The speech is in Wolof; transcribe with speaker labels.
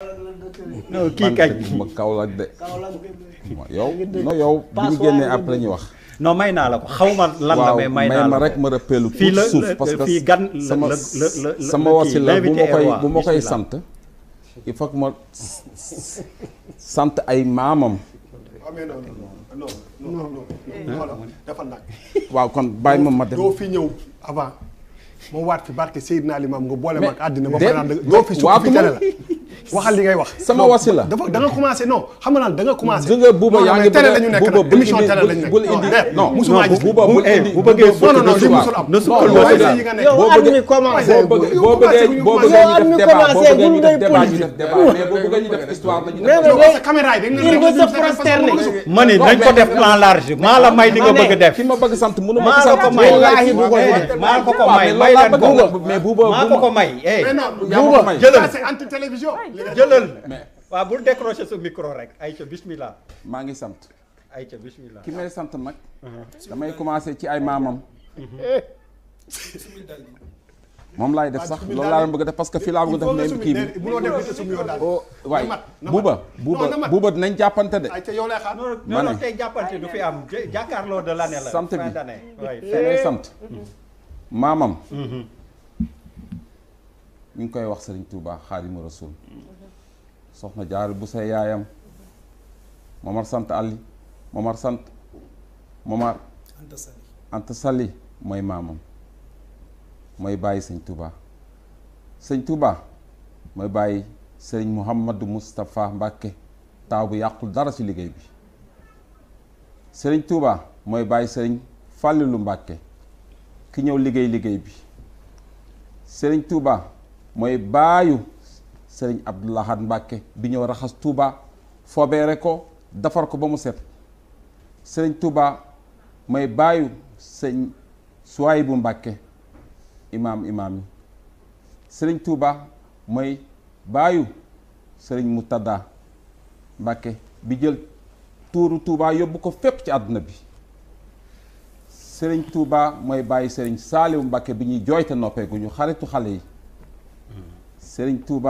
Speaker 1: non kii kañ
Speaker 2: ma Kaolack de. yow non yow bi ñu génnee après ñu wax.
Speaker 1: non may naa la ko xaw ma lan la mais may naa la
Speaker 2: ma rek ma rëppeelu
Speaker 1: fii la
Speaker 2: suuf parce que
Speaker 1: fii gan
Speaker 2: sama wasi la bu ma koy sant il faut que ma sant ay maamam.
Speaker 3: dafa nag
Speaker 2: waaw kon bàyyi ma dem.
Speaker 3: doo fi ñëw avant ma waat fi barke Seydina Limam nga boole ma ak àddina ba fanaan doo fi sukk fi télé la waxal li ngay wax
Speaker 2: sama wasi la
Speaker 3: dafa da nga commencé non xam nga naan da nga commencé
Speaker 2: nga buuba yaa ngi
Speaker 3: télé la ñu nekk nag émission télé lañu nekk
Speaker 2: bul indi
Speaker 3: non musuma gis
Speaker 2: buuba bul indi
Speaker 1: bu bëggee
Speaker 3: non non li musul am
Speaker 4: yow at mi commencé
Speaker 2: boo bëggee ñu def débat ñu def débat mais boo bëggee ñu def histoire la ñu def
Speaker 3: caméra yi dañ
Speaker 4: il va se prosterner
Speaker 1: ma ni nañ ko def plan large maa la may li nga bëgg def
Speaker 2: ki ma bëgg sant mënu ma
Speaker 1: maa
Speaker 2: ko
Speaker 1: la
Speaker 2: sant
Speaker 1: ko may
Speaker 4: wallaahi bu ko def
Speaker 1: maa ko ko may may leen ko
Speaker 2: mais buuba
Speaker 1: maa ko ko may
Speaker 3: mais non
Speaker 2: buuba may
Speaker 1: jëlal
Speaker 3: c'est anti télévision
Speaker 1: jëlal waaw bul décrocher sa micro rek ayca bismillah
Speaker 2: maa ngi sant
Speaker 1: ayca bismillah
Speaker 2: ki may sant nag damay commencer ci ay maamam moom laay def sax loolu laa bëgg a def parce que fii laa bëgg a def même kii bi
Speaker 3: mënoo def li sum yoon daal
Speaker 2: waaye buuba nañ jàppante de
Speaker 3: ay ca yow lay xaar
Speaker 1: non non tey jàppante du fi am jàkkaarloo de l'année la
Speaker 2: sant bi
Speaker 1: fin d'année
Speaker 2: may sant maamam ñu ngi koy wax Serigne Touba Xaadimu Rasuul soxna Jaara bu sa yaayam Momar sant Ali Momar sant Momar Anta Sali mooy maamam mooy bàyyi sëñ Touba sëñ Touba mooy bàyyi sëriñ Mouhamadou Moustapha Mbacke taaw bu yàqul dara ci liggéey bi sëriñ Touba mooy bàyyi sëriñ Fàllilu Mbacke ki ñëw liggéey bi sëriñ Touba mooy baayu sëriñ Abdoulahad Mbacke bi ñëw raxas Touba fobeere ko defar ko ba mu set sëriñ Touba mooy baayu sëriñ Suwaybu Mbacke imaam yi sëriñ Touba mooy baayu sëriñ Moutada Mbacke bi jël tuuru Touba yóbbu ko fépp ci àdduna bi sëriñ Touba mooy baayu sëriñ Saaliwu Mbacke bi ñuy jooyte noppeeguñu xaritu xale yi sëriñ Touba